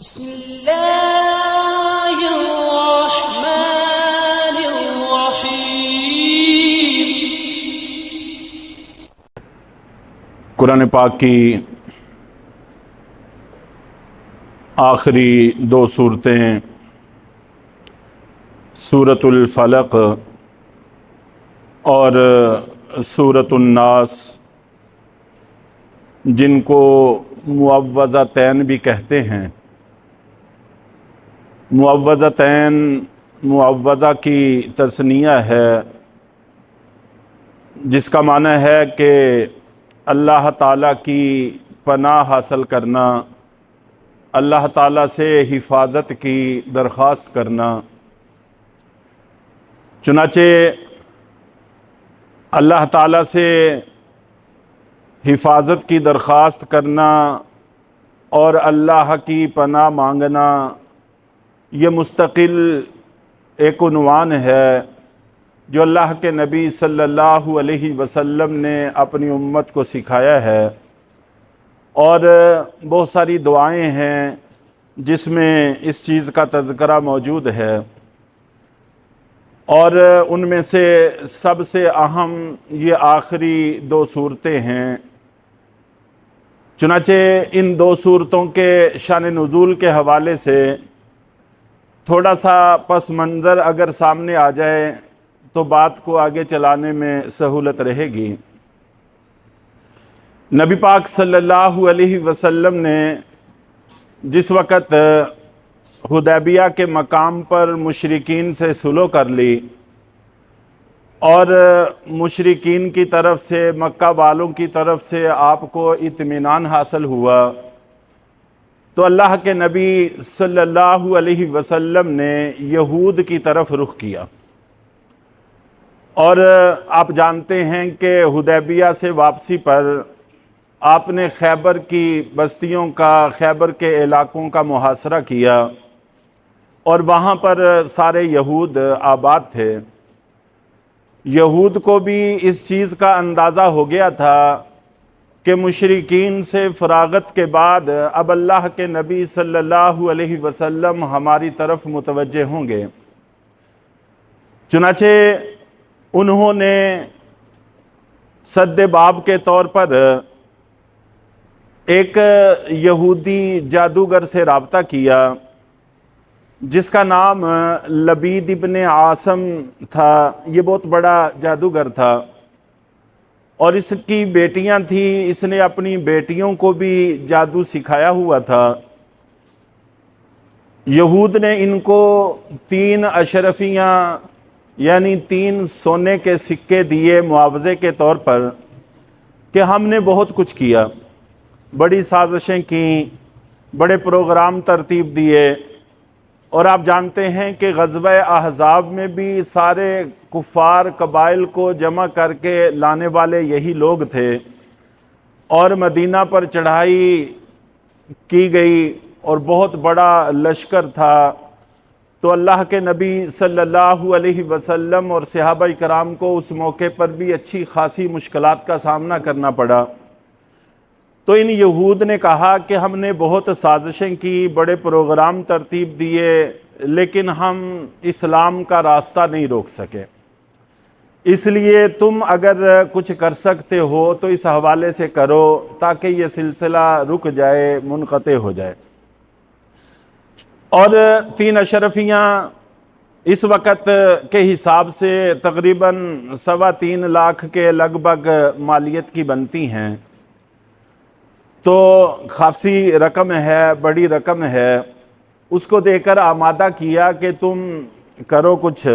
بسم اللہ الرحمن الرحیم۔ قرآن پاک کی آخری دو صورتیں سورۃ الفلق اور سورۃ الناس، جن کو معوذتین بھی کہتے ہیں۔ معوذتین معوذہ کی تثنیہ ہے، جس کا معنی ہے کہ اللہ تعالیٰ کی پناہ حاصل کرنا، اللہ تعالیٰ سے حفاظت کی درخواست کرنا۔ چنانچہ اللہ تعالیٰ سے حفاظت کی درخواست کرنا اور اللہ کی پناہ مانگنا، یہ مستقل ایک عنوان ہے جو اللہ کے نبی صلی اللہ علیہ وسلم نے اپنی امت کو سکھایا ہے، اور بہت ساری دعائیں ہیں جس میں اس چیز کا تذکرہ موجود ہے، اور ان میں سے سب سے اہم یہ آخری دو صورتیں ہیں۔ چنانچہ ان دو صورتوں کے شان نزول کے حوالے سے تھوڑا سا پس منظر اگر سامنے آ جائے تو بات کو آگے چلانے میں سہولت رہے گی۔ نبی پاک صلی اللہ علیہ وسلم نے جس وقت حدیبیہ کے مقام پر مشرکین سے صلح کر لی اور مشرکین کی طرف سے، مکہ والوں کی طرف سے آپ کو اطمینان حاصل ہوا، تو اللہ کے نبی صلی اللہ علیہ وسلم نے یہود کی طرف رخ کیا، اور آپ جانتے ہیں کہ حدیبیہ سے واپسی پر آپ نے خیبر کی بستیوں کا، خیبر کے علاقوں کا محاصرہ کیا، اور وہاں پر سارے یہود آباد تھے۔ یہود کو بھی اس چیز کا اندازہ ہو گیا تھا کہ مشرکین سے فراغت کے بعد اب اللہ کے نبی صلی اللہ علیہ وسلم ہماری طرف متوجہ ہوں گے۔ چنانچہ انہوں نے سد باب کے طور پر ایک یہودی جادوگر سے رابطہ کیا جس کا نام لبید ابن عاصم تھا۔ یہ بہت بڑا جادوگر تھا، اور اس کی بیٹیاں تھیں، اس نے اپنی بیٹیوں کو بھی جادو سکھایا ہوا تھا۔ یہود نے ان کو 3 اشرفیاں یعنی 3 سونے کے سکے دیے معاوضے کے طور پر کہ ہم نے بہت کچھ کیا، بڑی سازشیں کیں، بڑے پروگرام ترتیب دیے، اور آپ جانتے ہیں کہ غزوہ احزاب میں بھی سارے کفار قبائل کو جمع کر کے لانے والے یہی لوگ تھے، اور مدینہ پر چڑھائی کی گئی اور بہت بڑا لشکر تھا۔ تو اللہ کے نبی صلی اللہ علیہ وسلم اور صحابہ کرام کو اس موقع پر بھی اچھی خاصی مشکلات کا سامنا کرنا پڑا۔ تو ان یہود نے کہا کہ ہم نے بہت سازشیں کی، بڑے پروگرام ترتیب دیے، لیکن ہم اسلام کا راستہ نہیں روک سکے، اس لیے تم اگر کچھ کر سکتے ہو تو اس حوالے سے کرو تاکہ یہ سلسلہ رک جائے، منقطع ہو جائے۔ اور 3 اشرفیاں اس وقت کے حساب سے تقریباً 3.25 لاکھ کے لگ بھگ مالیت کی بنتی ہیں، تو خاصی رقم ہے، بڑی رقم ہے۔ اس کو دے کر آمادہ کیا کہ تم کرو کچھ۔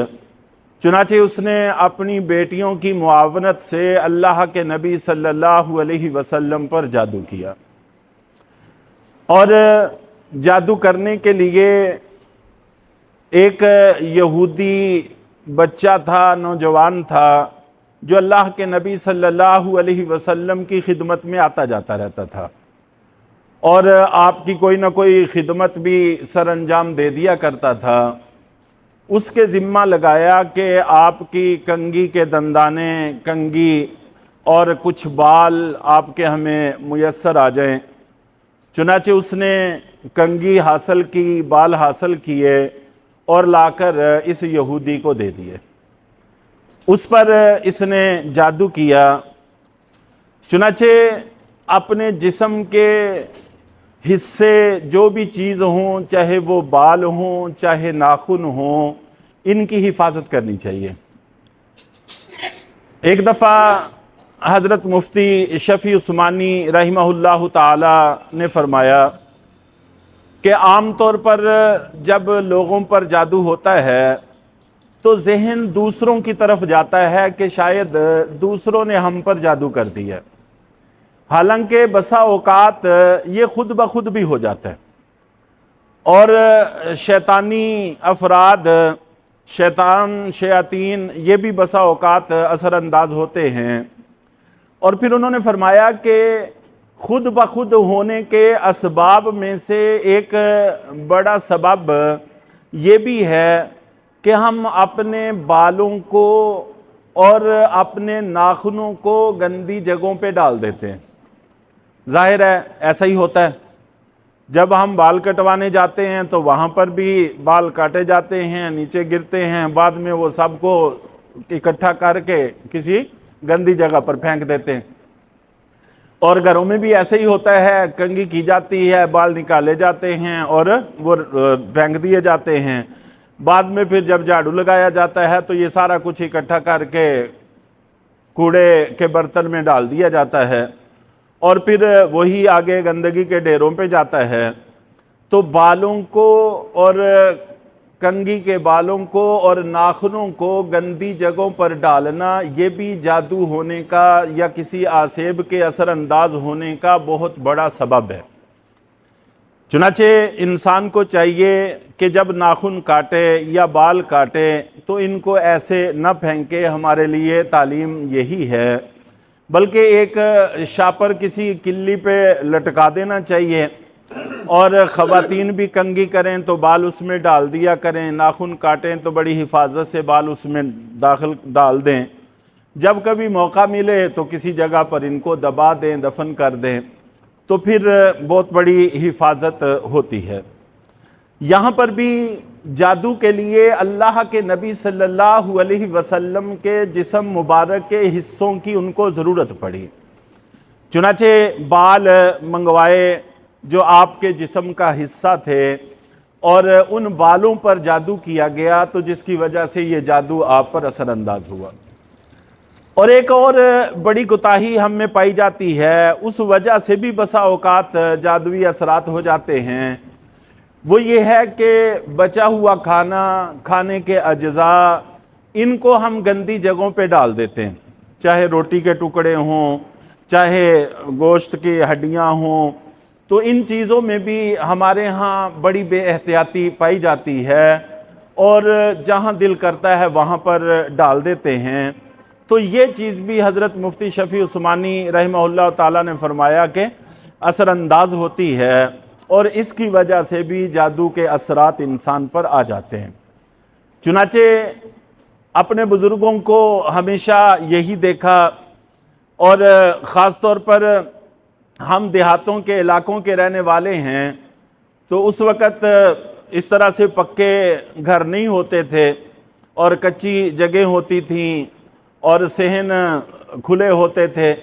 چنانچہ اس نے اپنی بیٹیوں کی معاونت سے اللہ کے نبی صلی اللہ علیہ وسلم پر جادو کیا، اور جادو کرنے کے لیے ایک یہودی بچہ تھا، نوجوان تھا، جو اللہ کے نبی صلی اللہ علیہ وسلم کی خدمت میں آتا جاتا رہتا تھا، اور آپ کی کوئی نہ کوئی خدمت بھی سر انجام دے دیا کرتا تھا۔ اس کے ذمہ لگایا کہ آپ کی کنگھی کے دندانے، کنگھی اور کچھ بال آپ کے ہمیں میسر آ جائیں۔ چنانچہ اس نے کنگھی حاصل کی، بال حاصل کیے اور لا کر اس یہودی کو دے دیے۔ اس پر اس نے جادو کیا۔ چنانچہ اپنے جسم کے حصے جو بھی چیز ہوں، چاہے وہ بال ہوں چاہے ناخن ہوں، ان کی حفاظت کرنی چاہیے۔ ایک دفعہ حضرت مفتی شفیع عثمانی رحمہ اللہ تعالی نے فرمایا کہ عام طور پر جب لوگوں پر جادو ہوتا ہے تو ذہن دوسروں کی طرف جاتا ہے کہ شاید دوسروں نے ہم پر جادو کر دیا، حالانکہ بسا اوقات یہ خود بخود بھی ہو جاتا ہے، اور شیطانی افراد، شیاطین یہ بھی بسا اوقات اثر انداز ہوتے ہیں۔ اور پھر انہوں نے فرمایا کہ خود بخود ہونے کے اسباب میں سے ایک بڑا سبب یہ بھی ہے کہ ہم اپنے بالوں کو اور اپنے ناخنوں کو گندی جگہوں پہ ڈال دیتے ہیں۔ ظاہر ہے ایسا ہی ہوتا ہے، جب ہم بال کٹوانے جاتے ہیں تو وہاں پر بھی بال کاٹے جاتے ہیں، نیچے گرتے ہیں، بعد میں وہ سب کو اکٹھا کر کے کسی گندی جگہ پر پھینک دیتے ہیں۔ اور گھروں میں بھی ایسے ہی ہوتا ہے، کنگھی کی جاتی ہے، بال نکالے جاتے ہیں اور وہ پھینک دیے جاتے ہیں۔ بعد میں پھر جب جھاڑو لگایا جاتا ہے تو یہ سارا کچھ اکٹھا کر کے کوڑے کے برتن میں ڈال دیا جاتا ہے، اور پھر وہی آگے گندگی کے ڈھیروں پہ جاتا ہے۔ تو بالوں کو اور کنگھی کے بالوں کو اور ناخنوں کو گندی جگہوں پر ڈالنا یہ بھی جادو ہونے کا یا کسی آسیب کے اثر انداز ہونے کا بہت بڑا سبب ہے۔ چنانچہ انسان کو چاہیے کہ جب ناخن کاٹے یا بال کاٹے تو ان کو ایسے نہ پھینکے، ہمارے لیے تعلیم یہی ہے، بلکہ ایک شاپر کسی کلی پہ لٹکا دینا چاہیے، اور خواتین بھی کنگھی کریں تو بال اس میں ڈال دیا کریں، ناخن کاٹیں تو بڑی حفاظت سے بال اس میں ڈال دیں، جب کبھی موقع ملے تو کسی جگہ پر ان کو دبا دیں، دفن کر دیں، تو پھر بہت بڑی حفاظت ہوتی ہے۔ یہاں پر بھی جادو کے لیے اللہ کے نبی صلی اللہ علیہ وسلم کے جسم مبارک کے حصوں کی ان کو ضرورت پڑی، چنانچہ بال منگوائے جو آپ کے جسم کا حصہ تھے، اور ان بالوں پر جادو کیا گیا، تو جس کی وجہ سے یہ جادو آپ پر اثر انداز ہوا۔ اور ایک اور بڑی کوتاہی ہم میں پائی جاتی ہے، اس وجہ سے بھی بسا اوقات جادوی اثرات ہو جاتے ہیں، وہ یہ ہے کہ بچا ہوا کھانا، کھانے کے اجزاء، ان کو ہم گندی جگہوں پہ ڈال دیتے ہیں، چاہے روٹی کے ٹکڑے ہوں چاہے گوشت کی ہڈیاں ہوں، تو ان چیزوں میں بھی ہمارے ہاں بڑی بے احتیاطی پائی جاتی ہے، اور جہاں دل کرتا ہے وہاں پر ڈال دیتے ہیں۔ تو یہ چیز بھی حضرت مفتی شفیع عثمانی رحمہ اللہ تعالیٰ نے فرمایا کہ اثر انداز ہوتی ہے، اور اس کی وجہ سے بھی جادو کے اثرات انسان پر آ جاتے ہیں۔ چنانچہ اپنے بزرگوں کو ہمیشہ یہی دیکھا، اور خاص طور پر ہم دیہاتوں کے علاقوں کے رہنے والے ہیں، تو اس وقت اس طرح سے پکے گھر نہیں ہوتے تھے، اور کچی جگہیں ہوتی تھیں، اور صحن کھلے ہوتے تھے،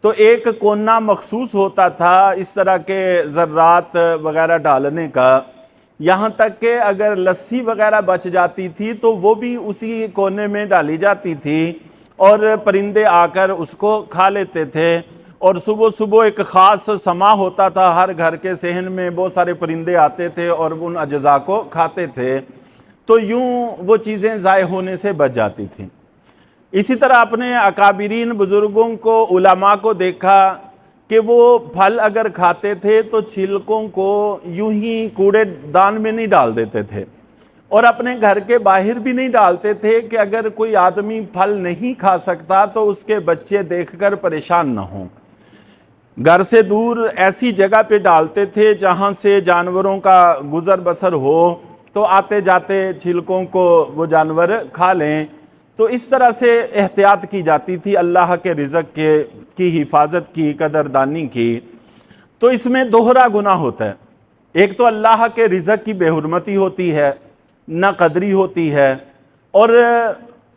تو ایک کونا مخصوص ہوتا تھا اس طرح کے ذرات وغیرہ ڈالنے کا، یہاں تک کہ اگر لسی وغیرہ بچ جاتی تھی تو وہ بھی اسی کونے میں ڈالی جاتی تھی، اور پرندے آ کر اس کو کھا لیتے تھے۔ اور صبح صبح ایک خاص سما ہوتا تھا، ہر گھر کے صحن میں بہت سارے پرندے آتے تھے اور ان اجزاء کو کھاتے تھے، تو یوں وہ چیزیں ضائع ہونے سے بچ جاتی تھیں۔ اسی طرح اپنے اکابرین بزرگوں کو، علماء کو دیکھا کہ وہ پھل اگر کھاتے تھے تو چھلکوں کو یوں ہی کوڑے دان میں نہیں ڈال دیتے تھے، اور اپنے گھر کے باہر بھی نہیں ڈالتے تھے کہ اگر کوئی آدمی پھل نہیں کھا سکتا تو اس کے بچے دیکھ کر پریشان نہ ہوں۔ گھر سے دور ایسی جگہ پہ ڈالتے تھے جہاں سے جانوروں کا گزر بسر ہو، تو آتے جاتے چھلکوں کو وہ جانور کھا لیں۔ تو اس طرح سے احتیاط کی جاتی تھی اللہ کے رزق کی حفاظت کی، قدردانی کی۔ تو اس میں دوہرا گناہ ہوتا ہے، ایک تو اللہ کے رزق کی بے حرمتی ہوتی ہے، نہ قدری ہوتی ہے، اور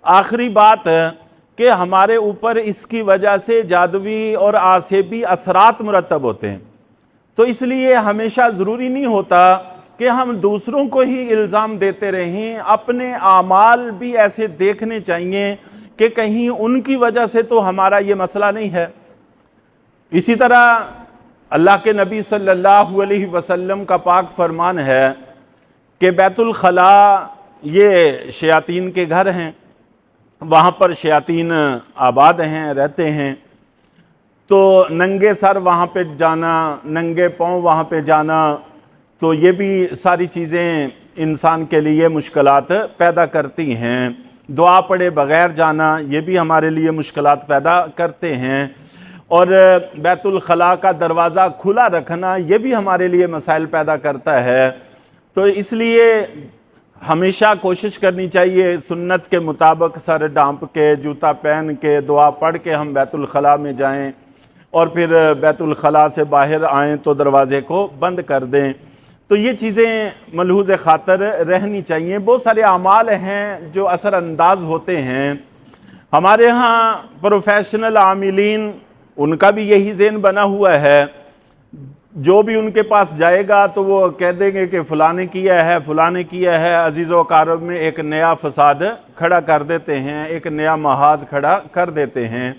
آخری بات کہ ہمارے اوپر اس کی وجہ سے جادوی اور آسیبی اثرات مرتب ہوتے ہیں۔ تو اس لیے ہمیشہ ضروری نہیں ہوتا کہ ہم دوسروں کو ہی الزام دیتے رہیں، اپنے اعمال بھی ایسے دیکھنے چاہیے کہ کہیں ان کی وجہ سے تو ہمارا یہ مسئلہ نہیں ہے۔ اسی طرح اللہ کے نبی صلی اللہ علیہ وسلم کا پاک فرمان ہے کہ بیت الخلاء یہ شیاطین کے گھر ہیں، وہاں پر شیاطین آباد ہیں، رہتے ہیں، تو ننگے سر وہاں پہ جانا، ننگے پاؤں وہاں پہ جانا، تو یہ بھی ساری چیزیں انسان کے لیے مشکلات پیدا کرتی ہیں۔ دعا پڑے بغیر جانا یہ بھی ہمارے لیے مشکلات پیدا کرتے ہیں، اور بیت الخلاء کا دروازہ کھلا رکھنا یہ بھی ہمارے لیے مسائل پیدا کرتا ہے۔ تو اس لیے ہمیشہ کوشش کرنی چاہیے سنت کے مطابق سر ڈھانپ کے، جوتا پہن کے، دعا پڑھ کے ہم بیت الخلاء میں جائیں، اور پھر بیت الخلاء سے باہر آئیں تو دروازے کو بند کر دیں۔ تو یہ چیزیں ملحوظ خاطر رہنی چاہیے۔ بہت سارے اعمال ہیں جو اثر انداز ہوتے ہیں۔ ہمارے ہاں پروفیشنل عاملین، ان کا بھی یہی ذہن بنا ہوا ہے، جو بھی ان کے پاس جائے گا تو وہ کہہ دیں گے کہ فلاں نے کیا ہے، فلاں نے کیا ہے، عزیز و اقارب میں ایک نیا فساد کھڑا کر دیتے ہیں، ایک نیا محاذ کھڑا کر دیتے ہیں۔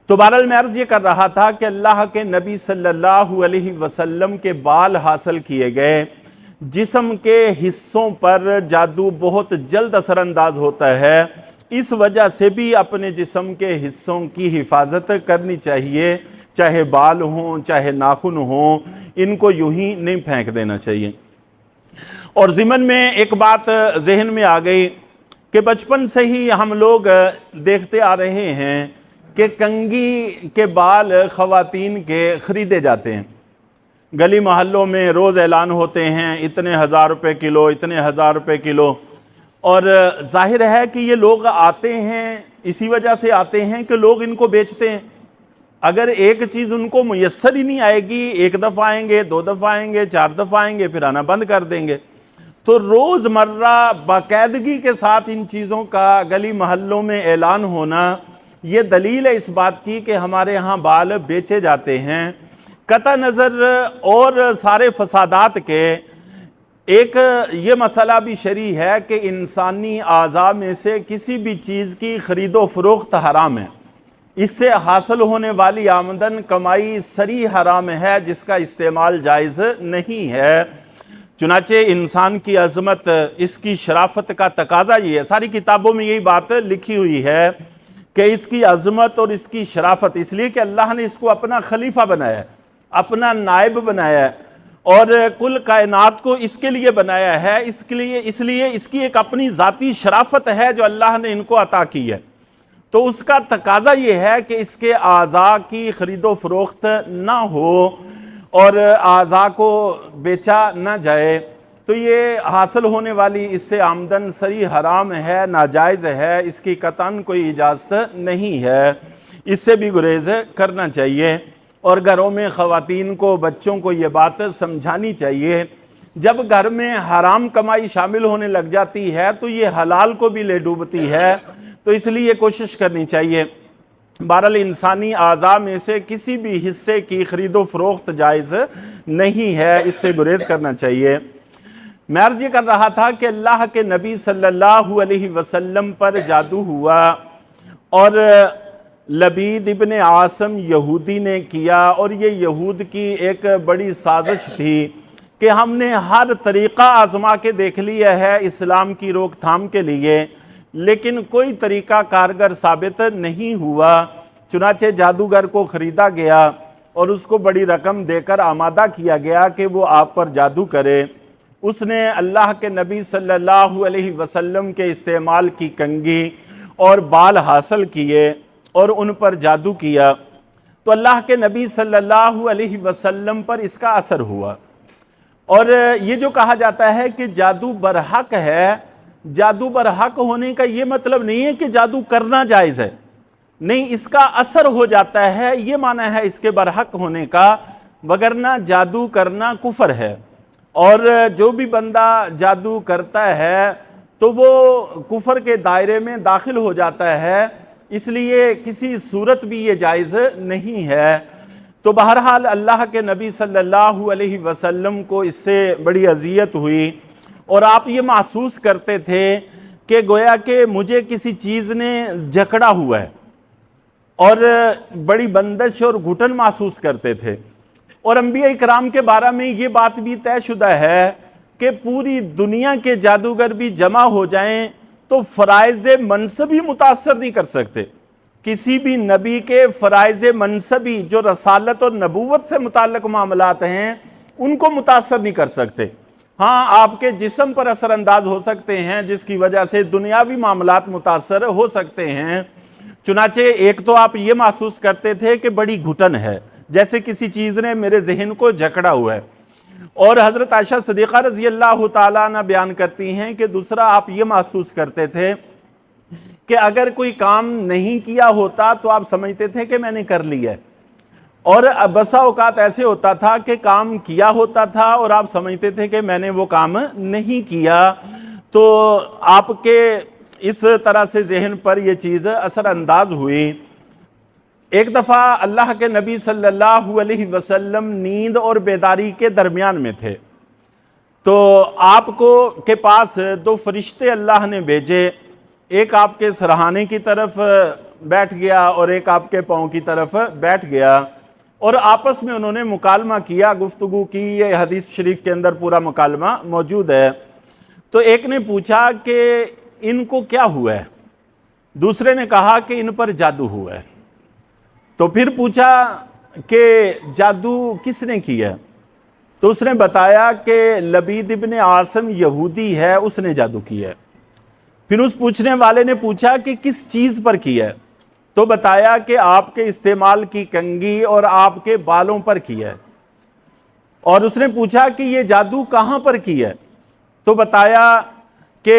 تو بہرحال میں عرض یہ کر رہا تھا کہ اللہ کے نبی صلی اللہ علیہ وسلم کے بال حاصل کیے گئے، جسم کے حصوں پر جادو بہت جلد اثر انداز ہوتا ہے، اس وجہ سے بھی اپنے جسم کے حصوں کی حفاظت کرنی چاہیے، چاہے بال ہوں چاہے ناخن ہوں، ان کو یوں ہی نہیں پھینک دینا چاہیے۔ اور ضمن میں ایک بات ذہن میں آ گئی کہ بچپن سے ہی ہم لوگ دیکھتے آ رہے ہیں کہ کنگھی کے بال خواتین کے خریدے جاتے ہیں، گلی محلوں میں روز اعلان ہوتے ہیں اتنے ہزار روپے کلو، اتنے ہزار روپے کلو، اور ظاہر ہے کہ یہ لوگ آتے ہیں اسی وجہ سے آتے ہیں کہ لوگ ان کو بیچتے ہیں۔ اگر ایک چیز ان کو میسر ہی نہیں آئے گی، ایک دفعہ آئیں گے، دو دفعہ آئیں گے، چار دفعہ آئیں گے، پھر آنا بند کر دیں گے۔ تو روز مرہ باقاعدگی کے ساتھ ان چیزوں کا گلی محلوں میں اعلان ہونا یہ دلیل ہے اس بات کی کہ ہمارے ہاں بال بیچے جاتے ہیں۔ قطع نظر اور سارے فسادات کے ایک یہ مسئلہ بھی شرعی ہے کہ انسانی اعضاء میں سے کسی بھی چیز کی خرید و فروخت حرام ہے، اس سے حاصل ہونے والی آمدن کمائی صریح حرام ہے، جس کا استعمال جائز نہیں ہے۔ چنانچہ انسان کی عظمت، اس کی شرافت کا تقاضا یہ ہے، ساری کتابوں میں یہی بات لکھی ہوئی ہے کہ اس کی عظمت اور اس کی شرافت، اس لیے کہ اللہ نے اس کو اپنا خلیفہ بنایا ہے، اپنا نائب بنایا ہے، اور کل کائنات کو اس کے لیے بنایا ہے، اس لیے اس کی ایک اپنی ذاتی شرافت ہے جو اللہ نے ان کو عطا کی ہے۔ تو اس کا تقاضا یہ ہے کہ اس کے اعضاء کی خرید و فروخت نہ ہو اور اعضاء کو بیچا نہ جائے۔ تو یہ حاصل ہونے والی اس سے آمدن صریح حرام ہے، ناجائز ہے، اس کی قطعاً کوئی اجازت نہیں ہے، اس سے بھی گریز کرنا چاہیے۔ اور گھروں میں خواتین کو، بچوں کو یہ بات سمجھانی چاہیے، جب گھر میں حرام کمائی شامل ہونے لگ جاتی ہے تو یہ حلال کو بھی لے ڈوبتی ہے، تو اس لیے کوشش کرنی چاہیے۔ بہرحال انسانی اعضاء میں سے کسی بھی حصے کی خرید و فروخت جائز نہیں ہے، اس سے گریز کرنا چاہیے۔ میں عرض یہ کر رہا تھا کہ اللہ کے نبی صلی اللہ علیہ وسلم پر جادو ہوا، اور لبید ابن عاصم یہودی نے کیا، اور یہ یہود کی ایک بڑی سازش تھی کہ ہم نے ہر طریقہ آزما کے دیکھ لیا ہے اسلام کی روک تھام کے لیے، لیکن کوئی طریقہ کارگر ثابت نہیں ہوا۔ چنانچہ جادوگر کو خریدا گیا اور اس کو بڑی رقم دے کر آمادہ کیا گیا کہ وہ آپ پر جادو کرے۔ اس نے اللہ کے نبی صلی اللہ علیہ وسلم کے استعمال کی کنگھی اور بال حاصل کیے اور ان پر جادو کیا، تو اللہ کے نبی صلی اللہ علیہ وسلم پر اس کا اثر ہوا۔ اور یہ جو کہا جاتا ہے کہ جادو برحق ہے، جادو برحق ہونے کا یہ مطلب نہیں ہے کہ جادو کرنا جائز ہے، نہیں، اس کا اثر ہو جاتا ہے، یہ معنی ہے اس کے برحق ہونے کا، وگرنہ جادو کرنا کفر ہے۔ اور جو بھی بندہ جادو کرتا ہے تو وہ کفر کے دائرے میں داخل ہو جاتا ہے، اس لیے کسی صورت بھی یہ جائز نہیں ہے۔ تو بہرحال اللہ کے نبی صلی اللہ علیہ وسلم کو اس سے بڑی اذیت ہوئی، اور آپ یہ محسوس کرتے تھے کہ گویا کہ مجھے کسی چیز نے جکڑا ہوا ہے، اور بڑی بندش اور گھٹن محسوس کرتے تھے۔ اور انبیاء کرام کے بارے میں یہ بات بھی طے شدہ ہے کہ پوری دنیا کے جادوگر بھی جمع ہو جائیں تو فرائض منصبی متاثر نہیں کر سکتے۔ کسی بھی نبی کے فرائض منصبی جو رسالت اور نبوت سے متعلق معاملات ہیں ان کو متاثر نہیں کر سکتے۔ ہاں، آپ کے جسم پر اثر انداز ہو سکتے ہیں جس کی وجہ سے دنیاوی معاملات متاثر ہو سکتے ہیں۔ چنانچہ ایک تو آپ یہ محسوس کرتے تھے کہ بڑی گھٹن ہے، جیسے کسی چیز نے میرے ذہن کو جکڑا ہوا ہے، اور حضرت عائشہ صدیقہ رضی اللہ تعالیٰ عنہ بیان کرتی ہیں کہ دوسرا آپ یہ محسوس کرتے تھے کہ اگر کوئی کام نہیں کیا ہوتا تو آپ سمجھتے تھے کہ میں نے کر لیا ہے، اور بسا اوقات ایسے ہوتا تھا کہ کام کیا ہوتا تھا اور آپ سمجھتے تھے کہ میں نے وہ کام نہیں کیا۔ تو آپ کے اس طرح سے ذہن پر یہ چیز اثر انداز ہوئی۔ ایک دفعہ اللہ کے نبی صلی اللہ علیہ وسلم نیند اور بیداری کے درمیان میں تھے، تو آپ کے پاس دو فرشتے اللہ نے بھیجے، ایک آپ کے سرہانے کی طرف بیٹھ گیا اور ایک آپ کے پاؤں کی طرف بیٹھ گیا، اور آپس میں انہوں نے مکالمہ کیا، گفتگو کی۔ یہ حدیث شریف کے اندر پورا مکالمہ موجود ہے۔ تو ایک نے پوچھا کہ ان کو کیا ہوا ہے، دوسرے نے کہا کہ ان پر جادو ہوا ہے۔ تو پھر پوچھا کہ جادو کس نے کیا ہے؟ تو اس نے بتایا کہ لبید ابن عاصم یہودی ہے، اس نے جادو کیا ہے۔ پھر اس پوچھنے والے نے پوچھا کہ کس چیز پر کیا ہے؟ تو بتایا کہ آپ کے استعمال کی کنگھی اور آپ کے بالوں پر کیا ہے۔ اور اس نے پوچھا کہ یہ جادو کہاں پر کیا ہے؟ تو بتایا کہ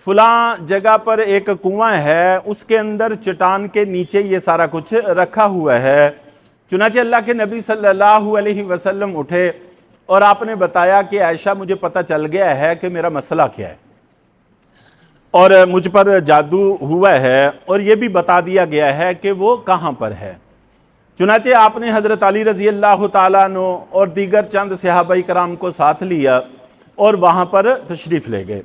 فلاں جگہ پر ایک کنواں ہے، اس کے اندر چٹان کے نیچے یہ سارا کچھ رکھا ہوا ہے۔ چنانچہ اللہ کے نبی صلی اللہ علیہ وسلم اٹھے اور آپ نے بتایا کہ عائشہ مجھے پتہ چل گیا ہے کہ میرا مسئلہ کیا ہے، اور مجھ پر جادو ہوا ہے، اور یہ بھی بتا دیا گیا ہے کہ وہ کہاں پر ہے۔ چنانچہ آپ نے حضرت علی رضی اللہ تعالیٰ عنہ اور دیگر چند صحابہ کرام کو ساتھ لیا اور وہاں پر تشریف لے گئے۔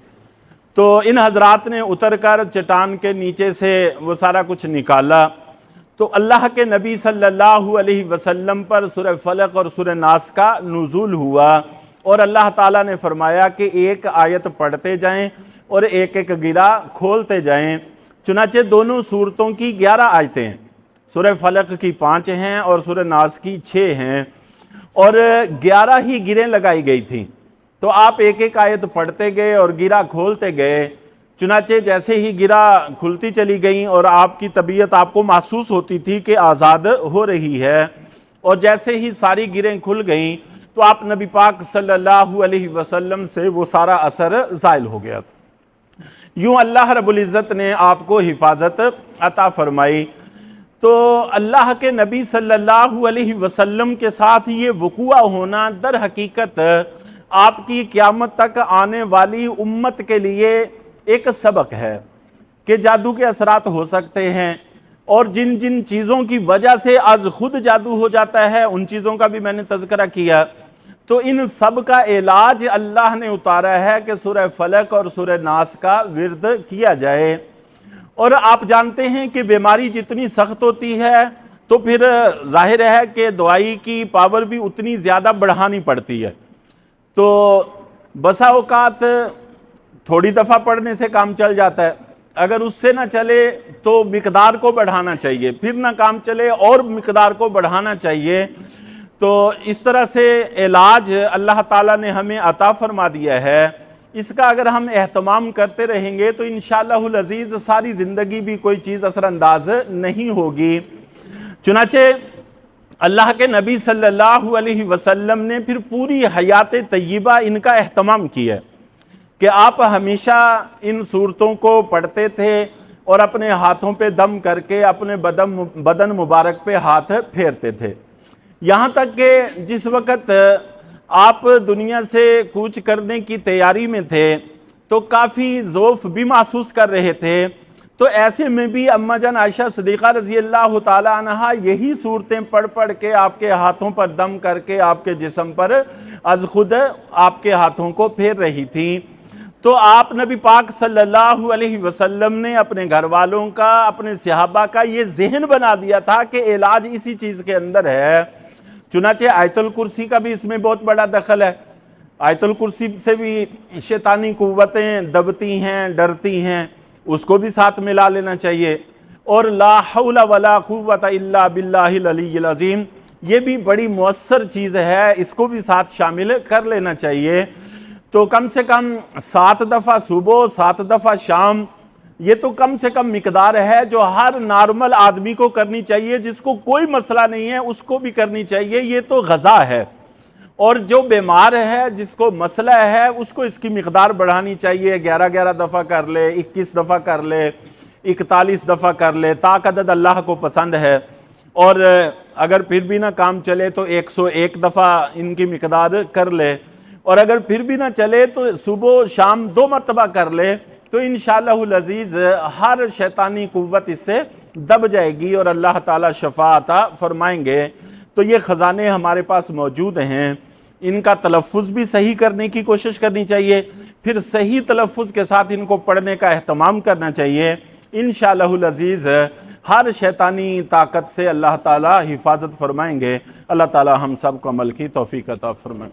تو ان حضرات نے اتر کر چٹان کے نیچے سے وہ سارا کچھ نکالا، تو اللہ کے نبی صلی اللہ علیہ وسلم پر سورہ فلق اور سورہ ناس کا نزول ہوا، اور اللہ تعالیٰ نے فرمایا کہ ایک آیت پڑھتے جائیں اور ایک ایک گرہ کھولتے جائیں۔ چنانچہ دونوں صورتوں کی 11 آیتیں ہیں، سورہ فلق کی 5 ہیں اور سورہ ناس کی 6 ہیں، اور 11 ہی گریں لگائی گئی تھیں۔ تو آپ ایک ایک آیت پڑھتے گئے اور گرہ کھولتے گئے۔ چنانچہ جیسے ہی گرہ کھلتی چلی گئیں اور آپ کی طبیعت آپ کو محسوس ہوتی تھی کہ آزاد ہو رہی ہے، اور جیسے ہی ساری گریں کھل گئیں تو آپ نبی پاک صلی اللہ علیہ وسلم سے وہ سارا اثر زائل ہو گیا۔ یوں اللہ رب العزت نے آپ کو حفاظت عطا فرمائی۔ تو اللہ کے نبی صلی اللہ علیہ وسلم کے ساتھ یہ وقوع ہونا در حقیقت آپ کی قیامت تک آنے والی امت کے لیے ایک سبق ہے کہ جادو کے اثرات ہو سکتے ہیں، اور جن جن چیزوں کی وجہ سے از خود جادو ہو جاتا ہے ان چیزوں کا بھی میں نے تذکرہ کیا۔ تو ان سب کا علاج اللہ نے اتارا ہے کہ سورہ فلق اور سورہ ناس کا ورد کیا جائے۔ اور آپ جانتے ہیں کہ بیماری جتنی سخت ہوتی ہے تو پھر ظاہر ہے کہ دوائی کی پاور بھی اتنی زیادہ بڑھانی پڑتی ہے۔ تو بسا اوقات تھوڑی دفعہ پڑھنے سے کام چل جاتا ہے، اگر اس سے نہ چلے تو مقدار کو بڑھانا چاہیے، پھر نہ کام چلے اور مقدار کو بڑھانا چاہیے۔ تو اس طرح سے علاج اللہ تعالیٰ نے ہمیں عطا فرما دیا ہے، اس کا اگر ہم اہتمام کرتے رہیں گے تو انشاءاللہ العزیز ساری زندگی بھی کوئی چیز اثر انداز نہیں ہوگی۔ چنانچہ اللہ کے نبی صلی اللہ علیہ وسلم نے پھر پوری حیات طیبہ ان کا اہتمام کیا کہ آپ ہمیشہ ان صورتوں کو پڑھتے تھے اور اپنے ہاتھوں پہ دم کر کے اپنے بدن مبارک پہ ہاتھ پھیرتے تھے، یہاں تک کہ جس وقت آپ دنیا سے کوچ کرنے کی تیاری میں تھے تو کافی ذوف بھی محسوس کر رہے تھے، تو ایسے میں بھی اماں جان عائشہ صدیقہ رضی اللہ تعالی عنہا یہی صورتیں پڑھ پڑھ کے آپ کے ہاتھوں پر دم کر کے آپ کے جسم پر از خود آپ کے ہاتھوں کو پھیر رہی تھی۔ تو آپ نبی پاک صلی اللہ علیہ وسلم نے اپنے گھر والوں کا، اپنے صحابہ کا یہ ذہن بنا دیا تھا کہ علاج اسی چیز کے اندر ہے۔ چنانچہ آیت الکرسی کا بھی اس میں بہت بڑا دخل ہے۔ آیت الکرسی سے بھی شیطانی قوتیں دبتی ہیں، ڈرتی ہیں، اس کو بھی ساتھ ملا لینا چاہیے۔ اور لا حول ولا قوت الا باللہ العلی العظیم، یہ بھی بڑی مؤثر چیز ہے، اس کو بھی ساتھ شامل کر لینا چاہیے۔ تو کم سے کم 7 دفعہ صبح، 7 دفعہ شام، یہ تو کم سے کم مقدار ہے جو ہر نارمل آدمی کو کرنی چاہیے، جس کو کوئی مسئلہ نہیں ہے اس کو بھی کرنی چاہیے، یہ تو غذا ہے۔ اور جو بیمار ہے، جس کو مسئلہ ہے، اس کو اس کی مقدار بڑھانی چاہیے، 11 دفعہ کر لے، 21 دفعہ کر لے، 41 دفعہ کر لے، تاک عدد اللہ کو پسند ہے۔ اور اگر پھر بھی نہ کام چلے تو 101 دفعہ ان کی مقدار کر لے، اور اگر پھر بھی نہ چلے تو صبح شام 2 مرتبہ کر لے، تو انشاءاللہ العزیز ہر شیطانی قوت اس سے دب جائے گی اور اللہ تعالیٰ شفا عطا فرمائیں گے۔ تو یہ خزانے ہمارے پاس موجود ہیں، ان کا تلفظ بھی صحیح کرنے کی کوشش کرنی چاہیے، پھر صحیح تلفظ کے ساتھ ان کو پڑھنے کا اہتمام کرنا چاہیے۔ انشاءاللہ العزیز ہر شیطانی طاقت سے اللہ تعالیٰ حفاظت فرمائیں گے۔ اللہ تعالیٰ ہم سب کو عمل کی توفیق عطا فرمائیں۔